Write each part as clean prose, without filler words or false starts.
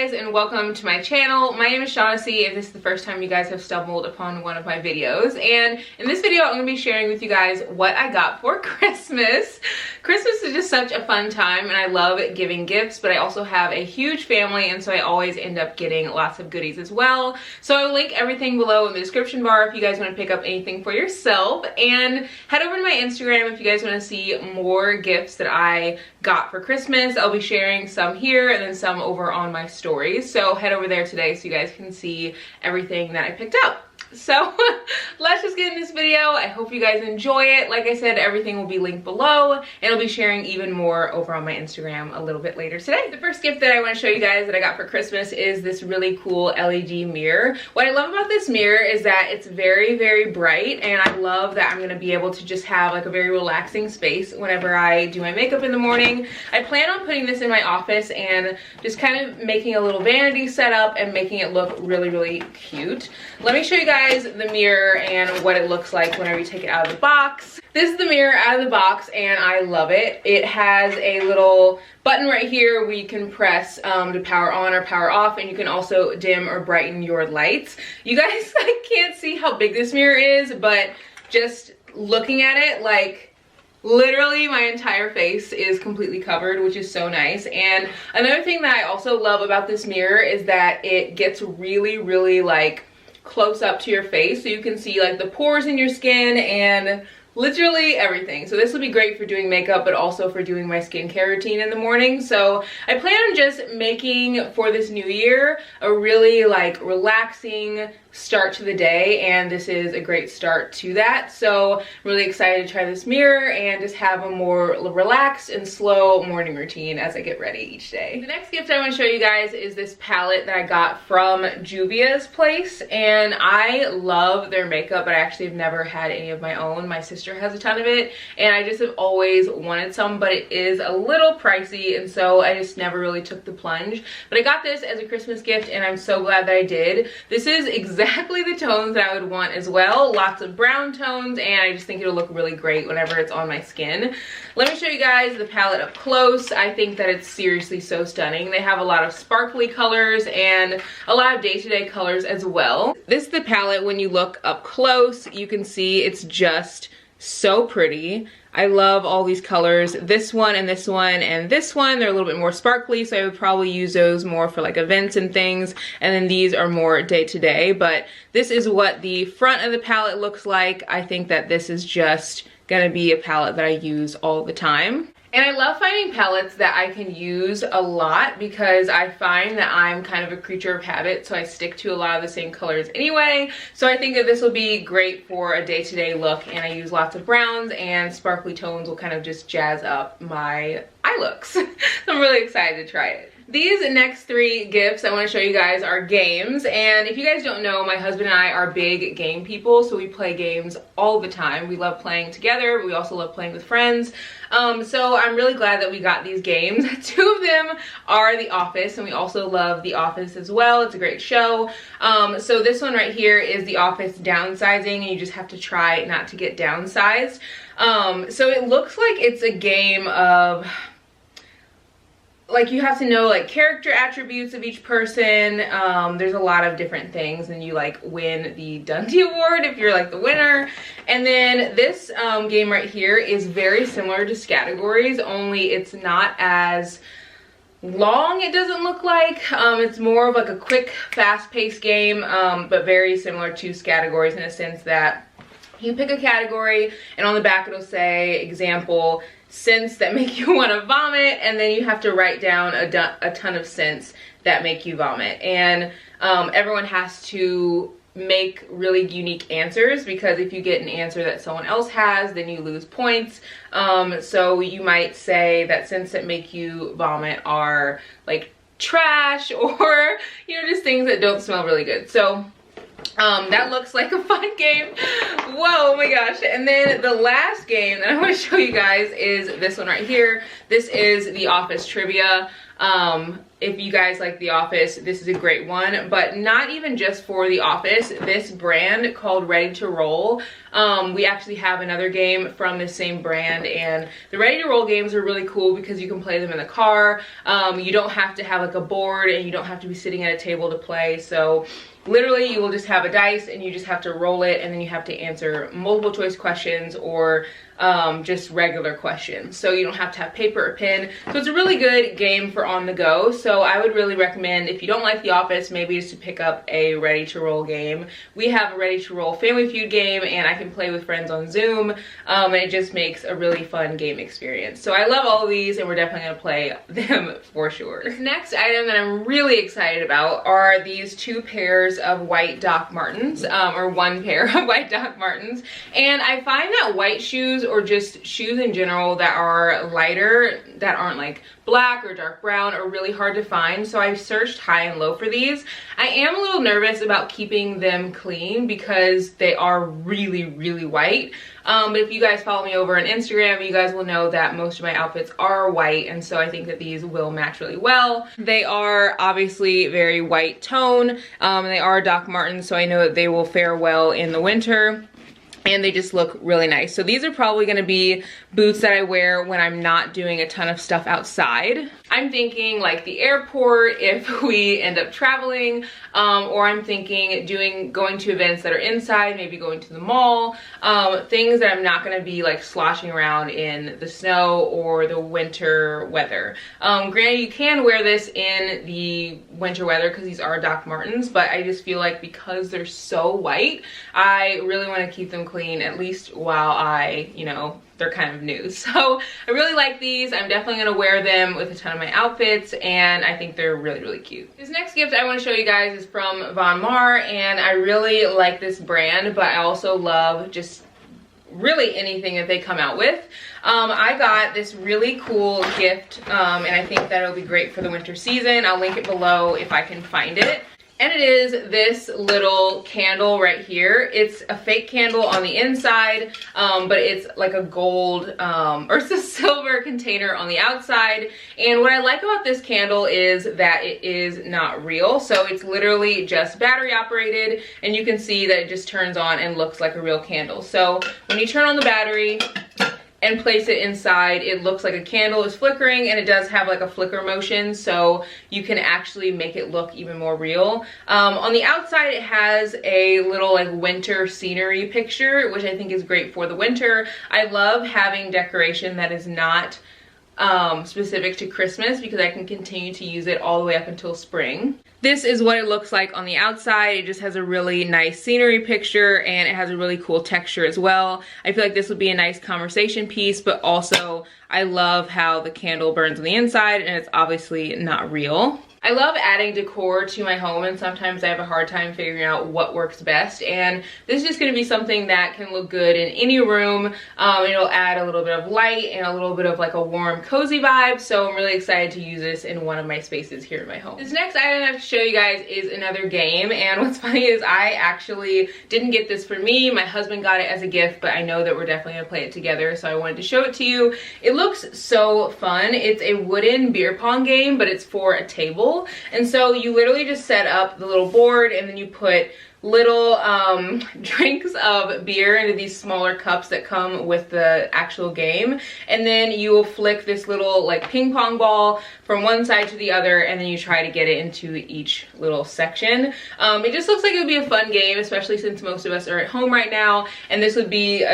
guys, and welcome to my channel. My name is Shawnaci if this is the first time you guys have stumbled upon one of my videos. And in this video I'm going to be sharing with you guys what I got for Christmas. Christmas is just such a fun time and I love giving gifts, but I also have a huge family and so I always end up getting lots of goodies as well. So I will link everything below in the description bar if you guys want to pick up anything for yourself, and head over to my Instagram if you guys want to see more gifts that I got for Christmas. I'll be sharing some here and then some over on my stories, so head over there today so you guys can see everything that I picked up. So let's just get in this video. I hope you guys enjoy it. Like I said, everything will be linked below and I'll be sharing even more over on my Instagram a little bit later today. The first gift that I want to show you guys that I got for Christmas is this really cool LED mirror. What I love about this mirror is that it's very, very bright, and I love that I'm going to be able to just have like a very relaxing space whenever I do my makeup in the morning. I plan on putting this in my office and just kind of making a little vanity setup and making it look really, really cute. Let me show you guys the mirror and what it looks like whenever you take it out of the box. This is the mirror out of the box and I love it. It has a little button right here where you can press to power on or power off, and you can also dim or brighten your lights. You guys can't see how big this mirror is, but just looking at it, like literally my entire face is completely covered, which is so nice. And another thing that I also love about this mirror is that it gets really, really like close up to your face, so you can see like the pores in your skin and literally everything. So this will be great for doing makeup, but also for doing my skincare routine in the morning. So I plan on just making for this new year a really like relaxing start to the day, and this is a great start to that. So I'm really excited to try this mirror and just have a more relaxed and slow morning routine as I get ready each day. The next gift I want to show you guys is this palette that I got from Juvia's place, and I love their makeup, but I actually have never had any of my own. My sister has a ton of it and I just have always wanted some, but it is a little pricey and so I just never really took the plunge. But I got this as a Christmas gift and I'm so glad that I did. This is exactly the tones that I would want as well. Lots of brown tones, and I just think it'll look really great whenever it's on my skin. Let me show you guys the palette up close. I think that it's seriously so stunning. They have a lot of sparkly colors and a lot of day-to-day colors as well. This is the palette. When you look up close, you can see it's just so pretty. I love all these colors. This one and this one and this one, they're a little bit more sparkly, so I would probably use those more for like events and things. And then these are more day to day, but this is what the front of the palette looks like. I think that this is just gonna be a palette that I use all the time. And I love finding palettes that I can use a lot because I find that I'm kind of a creature of habit, so I stick to a lot of the same colors anyway. So I think that this will be great for a day-to-day look, and I use lots of browns, and sparkly tones will kind of just jazz up my eye looks. So I'm really excited to try it. These next three gifts I want to show you guys are games, and if you guys don't know, my husband and I are big game people, so we play games all the time. We love playing together, but we also love playing with friends. So I'm really glad that we got these games. Two of them are The Office, and we also love The Office as well. It's a great show. So this one right here is The Office Downsizing, and you just have to try not to get downsized. So it looks like it's a game of, like, you have to know like character attributes of each person. There's a lot of different things, and you like win the Dundee Award if you're like the winner. And then this game right here is very similar to Categories, only it's not as long, it doesn't look like. It's more of like a quick, fast-paced game, but very similar to Categories in a sense that you pick a category and on the back it'll say, example, scents that make you want to vomit, and then you have to write down a ton of scents that make you vomit. And everyone has to make really unique answers, because if you get an answer that someone else has, then you lose points. So you might say that scents that make you vomit are like trash, or you know, just things that don't smell really good. So that looks like a fun game. Whoa, oh my gosh. And then the last game that I want to show you guys is this one right here. This is The Office Trivia. If you guys like The Office, this is a great one, but not even just for The Office. This brand called Ready to Roll, we actually have another game from the same brand, and the Ready to Roll games are really cool because you can play them in the car. You don't have to have like a board, and you don't have to be sitting at a table to play. So literally you will just have a dice and you just have to roll it, and then you have to answer multiple choice questions or just regular questions. So you don't have to have paper or pen. So it's a really good game for on the go. So I would really recommend, if you don't like The Office, maybe just to pick up a Ready to Roll game. We have a Ready to Roll Family Feud game, and I can play with friends on Zoom, and it just makes a really fun game experience. So I love all of these, and we're definitely gonna play them for sure. This next item that I'm really excited about are these 2 pairs of white Doc Martens, or 1 pair of white Doc Martens. And I find that white shoes, or just shoes in general that are lighter, that aren't like black or dark brown, are really hard to find. So I searched high and low for these. I am a little nervous about keeping them clean because they are really, really white. But if you guys follow me over on Instagram, you guys will know that most of my outfits are white, and so I think that these will match really well. They are obviously very white tone, and they are Doc Martens, so I know that they will fare well in the winter. And they just look really nice. So these are probably gonna be boots that I wear when I'm not doing a ton of stuff outside. I'm thinking like the airport if we end up traveling, or I'm thinking going to events that are inside, maybe going to the mall, things that I'm not gonna be like sloshing around in the snow or the winter weather. Granted, you can wear this in the winter weather because these are Doc Martens, but I just feel like because they're so white, I really wanna keep them clean, at least while they're kind of new. So I really like these. I'm definitely gonna wear them with a ton of my outfits, and I think they're really, really cute. This next gift I want to show you guys is from Von Maur, and I really like this brand, but I also love just really anything that they come out with. I got this really cool gift, and I think that it'll be great for the winter season. I'll link it below if I can find it. And it is this little candle right here. It's a fake candle on the inside, but it's like a gold, or it's a silver container on the outside. And what I like about this candle is that it is not real. So it's literally just battery operated, and you can see that it just turns on and looks like a real candle. So when you turn on the battery and place it inside, it looks like a candle is flickering, and it does have like a flicker motion, so you can actually make it look even more real. On the outside, it has a little like winter scenery picture, which I think is great for the winter. I love having decoration that is not specific to Christmas because I can continue to use it all the way up until spring. This is what it looks like on the outside. It just has a really nice scenery picture, and it has a really cool texture as well. I feel like this would be a nice conversation piece, but also I love how the candle burns on the inside, and it's obviously not real. I love adding decor to my home, and sometimes I have a hard time figuring out what works best, and this is just going to be something that can look good in any room. It'll add a little bit of light and a little bit of like a warm, cozy vibe, so I'm really excited to use this in one of my spaces here in my home. This next item I have to show you guys is another game, and what's funny is I actually didn't get this for me. My husband got it as a gift, but I know that we're definitely going to play it together, so I wanted to show it to you. It looks so fun. It's a wooden beer pong game, but it's for a table. And so you literally just set up the little board, and then you put little drinks of beer into these smaller cups that come with the actual game, and then you will flick this little like ping pong ball from one side to the other, and then you try to get it into each little section. It just looks like it would be a fun game, especially since most of us are at home right now, and this would be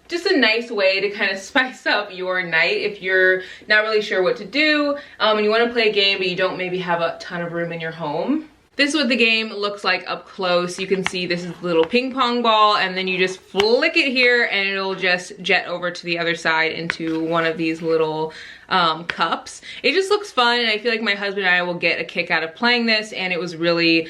just a nice way to kind of spice up your night if you're not really sure what to do, and you want to play a game but you don't maybe have a ton of room in your home. This is what the game looks like up close. You can see this is the little ping pong ball, and then you just flick it here and it'll just jet over to the other side into one of these little cups. It just looks fun, and I feel like my husband and I will get a kick out of playing this, and it was really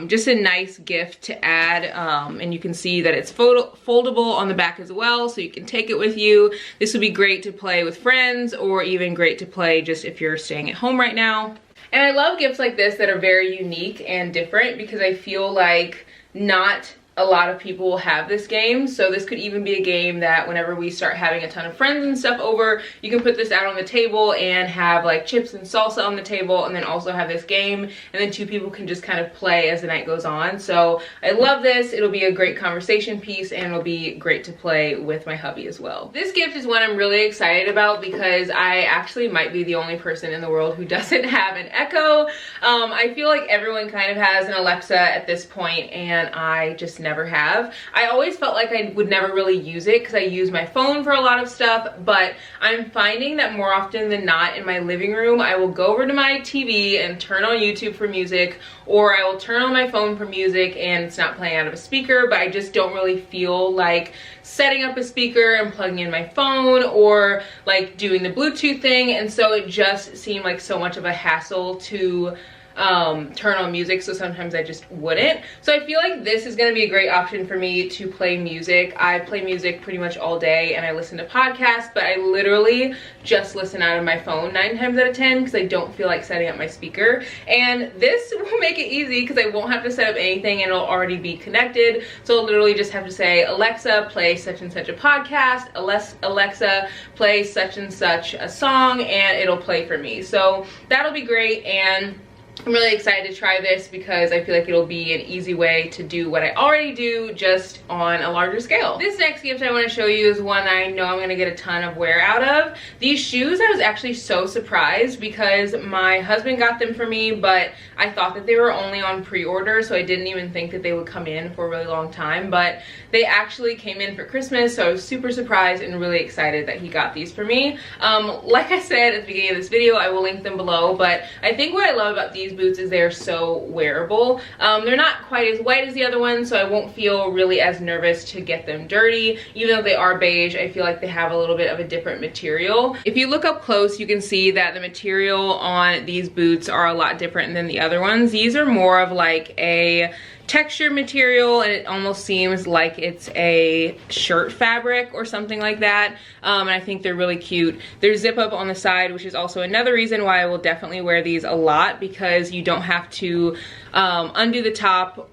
just a nice gift to add, and you can see that it's foldable on the back as well, so you can take it with you. This would be great to play with friends, or even great to play just if you're staying at home right now. And I love gifts like this that are very unique and different, because I feel like not a lot of people have this game, so this could even be a game that whenever we start having a ton of friends and stuff over, you can put this out on the table and have like chips and salsa on the table, and then also have this game, and then two people can just kind of play as the night goes on. So I love this. It'll be a great conversation piece, and it'll be great to play with my hubby as well. This gift is one I'm really excited about because I actually might be the only person in the world who doesn't have an Echo. I feel like everyone kind of has an Alexa at this point, and I just never have. I always felt like I would never really use it because I use my phone for a lot of stuff, but I'm finding that more often than not in my living room, I will go over to my TV and turn on YouTube for music, or I will turn on my phone for music and it's not playing out of a speaker, but I just don't really feel like setting up a speaker and plugging in my phone or like doing the Bluetooth thing, and so it just seemed like so much of a hassle to turn on music, so sometimes I just wouldn't. So I feel like this is going to be a great option for me to play music. I play music pretty much all day and I listen to podcasts, but I literally just listen out of my phone 9 times out of 10 because I don't feel like setting up my speaker. And this will make it easy because I won't have to set up anything and it'll already be connected. So I'll literally just have to say, Alexa, play such and such a podcast, Alexa, play such and such a song, and it'll play for me. So that'll be great, and I'm really excited to try this because I feel like it'll be an easy way to do what I already do, just on a larger scale. This next gift I want to show you is one that I know I'm going to get a ton of wear out of. These shoes, I was actually so surprised because my husband got them for me, but I thought that they were only on pre-order, so I didn't even think that they would come in for a really long time, but they actually came in for Christmas, so I was super surprised and really excited that he got these for me. Like I said at the beginning of this video, I will link them below, but I think what I love about these boots is they're so wearable. They're not quite as white as the other ones, so I won't feel really as nervous to get them dirty. Even though they are beige, I feel like they have a little bit of a different material. If you look up close, you can see that the material on these boots are a lot different than the other ones. These are more of like a texture material, and it almost seems like it's a shirt fabric or something like that, and I think they're really cute. There's zip up on the side, which is also another reason why I will definitely wear these a lot, because you don't have to undo the top,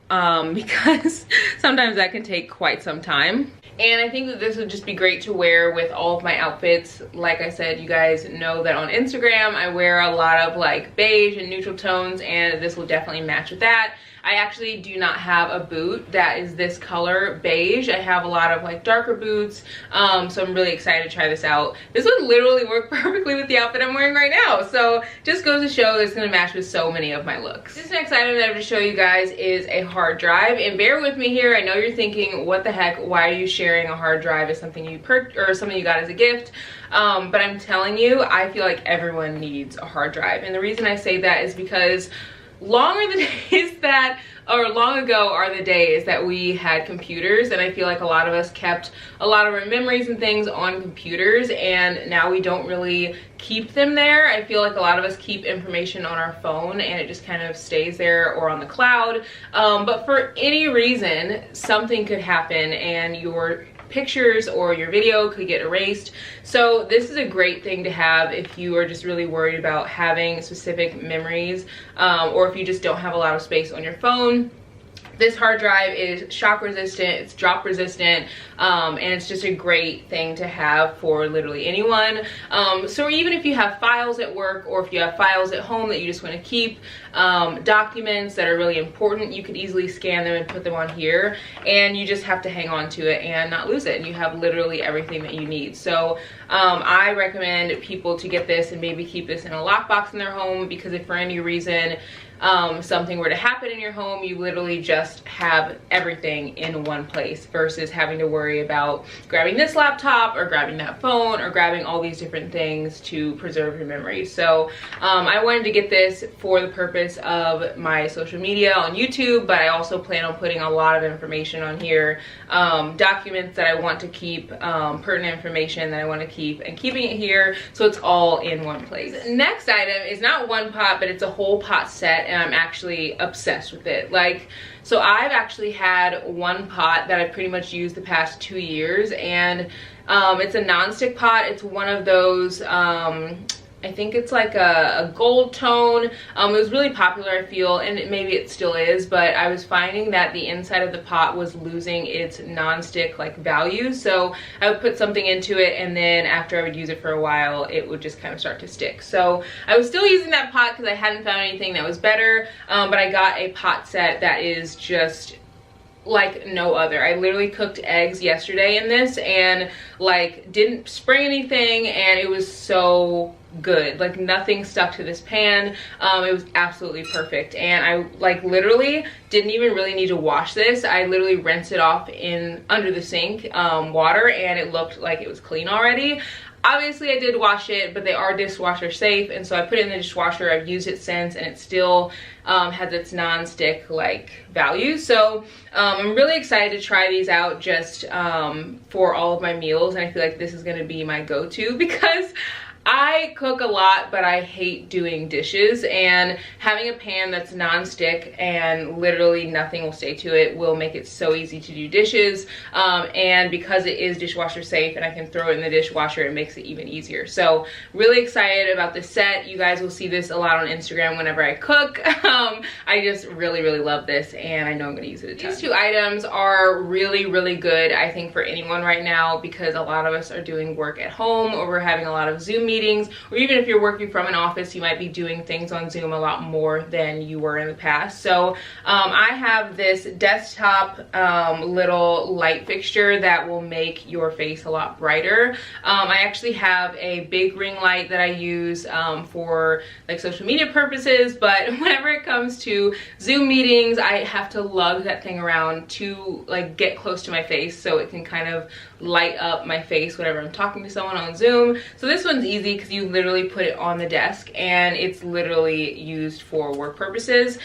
because sometimes that can take quite some time. And I think that this would just be great to wear with all of my outfits. Like I said, you guys know that on Instagram I wear a lot of like beige and neutral tones, and this will definitely match with that. I actually do not have a boot that is this color beige. I have a lot of like darker boots, so I'm really excited to try this out. This would literally work perfectly with the outfit I'm wearing right now, so just goes to show that it's going to match with so many of my looks. This next item that I have to show you guys is a hard drive, and bear with me here. I know you're thinking, what the heck, why are you sharing a hard drive as something you something you got as a gift? But I'm telling you, I feel like everyone needs a hard drive, and the reason I say that is because long ago are the days that we had computers, and I feel like a lot of us kept a lot of our memories and things on computers, and now we don't really keep them there. I feel like a lot of us keep information on our phone and it just kind of stays there or on the cloud, but for any reason something could happen and your pictures or your video could get erased. So this is a great thing to have if you are just really worried about having specific memories, or if you just don't have a lot of space on your phone. This hard drive is shock resistant, it's drop resistant, and it's just a great thing to have for literally anyone. So even if you have files at work, or if you have files at home that you just want to keep, documents that are really important, you could easily scan them and put them on here, and you just have to hang on to it and not lose it, and you have literally everything that you need. So I recommend people to get this and maybe keep this in a lockbox in their home, because if for any reason something were to happen in your home, you literally just have everything in one place versus having to worry about grabbing this laptop or grabbing that phone or grabbing all these different things to preserve your memories. So I wanted to get this for the purpose of my social media on YouTube, but I also plan on putting a lot of information on here, documents that I want to keep, pertinent information that I want to keep, and keeping it here so it's all in one place. Next item is not one pot, but it's a whole pot set, and I'm actually obsessed with it. Like, so I've actually had one pot that I've pretty much used the past 2 years, and it's a non-stick pot. It's one of those I think it's like a gold tone. It was really popular, I feel, and maybe it still is, but I was finding that the inside of the pot was losing its non-stick like value. So I would put something into it, and then after I would use it for a while, it would just kind of start to stick. So I was still using that pot because I hadn't found anything that was better, but I got a pot set that is just like no other. I literally cooked eggs yesterday in this and like didn't spray anything, and it was so good. Like nothing stuck to this pan. It was absolutely perfect, and I like literally didn't even really need to wash this. I literally rinsed it off in under the sink water, and it looked like it was clean already. Obviously I did wash it, but they are dishwasher safe, and so I put it in the dishwasher. I've used it since, and it still has its non-stick like value. So I'm really excited to try these out just for all of my meals, and I feel like this is going to be my go-to because I cook a lot, but I hate doing dishes, and having a pan that's non-stick and literally nothing will stay to it will make it so easy to do dishes. And because it is dishwasher safe and I can throw it in the dishwasher, it makes it even easier. So really excited about this set. You guys will see this a lot on Instagram whenever I cook. I just really love this, and I know I'm going to use it a ton. These two items are really good, I think, for anyone right now, because a lot of us are doing work at home, or we're having a lot of Zoom meetings, or even if you're working from an office, you might be doing things on Zoom a lot more than you were in the past. So I have this desktop little light fixture that will make your face a lot brighter. I actually have a big ring light that I use for like social media purposes, but whenever it comes to Zoom meetings, I have to lug that thing around to like get close to my face so it can kind of light up my face whenever I'm talking to someone on Zoom. So this one's easy because you literally put it on the desk, and it's literally used for work purposes.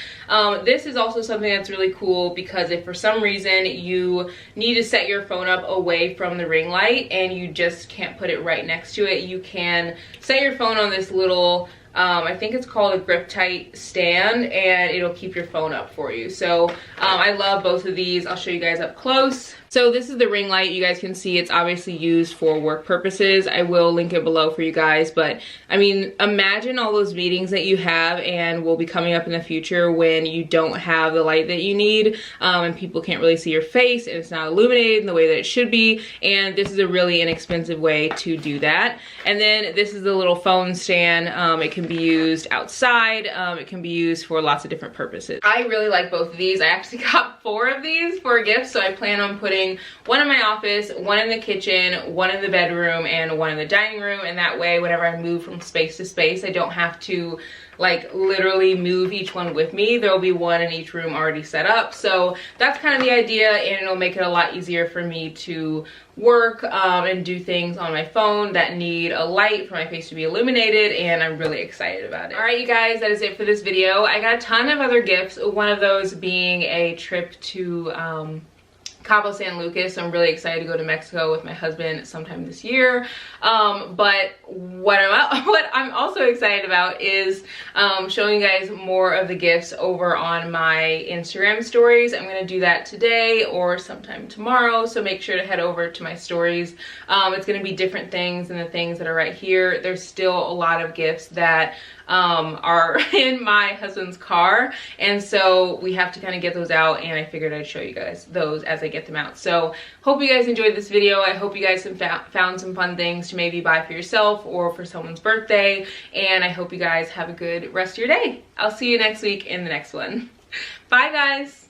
This is also something that's really cool because if for some reason you need to set your phone up away from the ring light and you just can't put it right next to it, you can set your phone on this little I think it's called a grip tight stand, and it'll keep your phone up for you. So I love both of these. I'll show you guys up close. So this is the ring light. You guys can see it's obviously used for work purposes. I will link it below for you guys, but I mean, imagine all those meetings that you have and will be coming up in the future when you don't have the light that you need, and people can't really see your face, and it's not illuminated in the way that it should be, and this is a really inexpensive way to do that. And then this is the little phone stand. It can be used outside. It can be used for lots of different purposes. I really like both of these. I actually got 4 of these for a gift, so I plan on putting one in my office, one in the kitchen, one in the bedroom, and one in the dining room, and that way whenever I move from space to space, I don't have to like literally move each one with me. There will be one in each room already set up. So that's kind of the idea, and it'll make it a lot easier for me to work and do things on my phone that need a light for my face to be illuminated, and I'm really excited about it. All right, you guys, that is it for this video. I got a ton of other gifts, one of those being a trip to Cabo San Lucas. I'm really excited to go to Mexico with my husband sometime this year. But what I'm also excited about is showing you guys more of the gifts over on my Instagram stories. I'm gonna do that today or sometime tomorrow, so make sure to head over to my stories. It's gonna be different things than the things that are right here. There's still a lot of gifts that are in my husband's car, and so we have to kind of get those out, and I figured I'd show you guys those as I get them out. So hope you guys enjoyed this video. I hope you guys have found some fun things to maybe buy for yourself or for someone's birthday, and I hope you guys have a good rest of your day. I'll see you next week in the next one. Bye guys.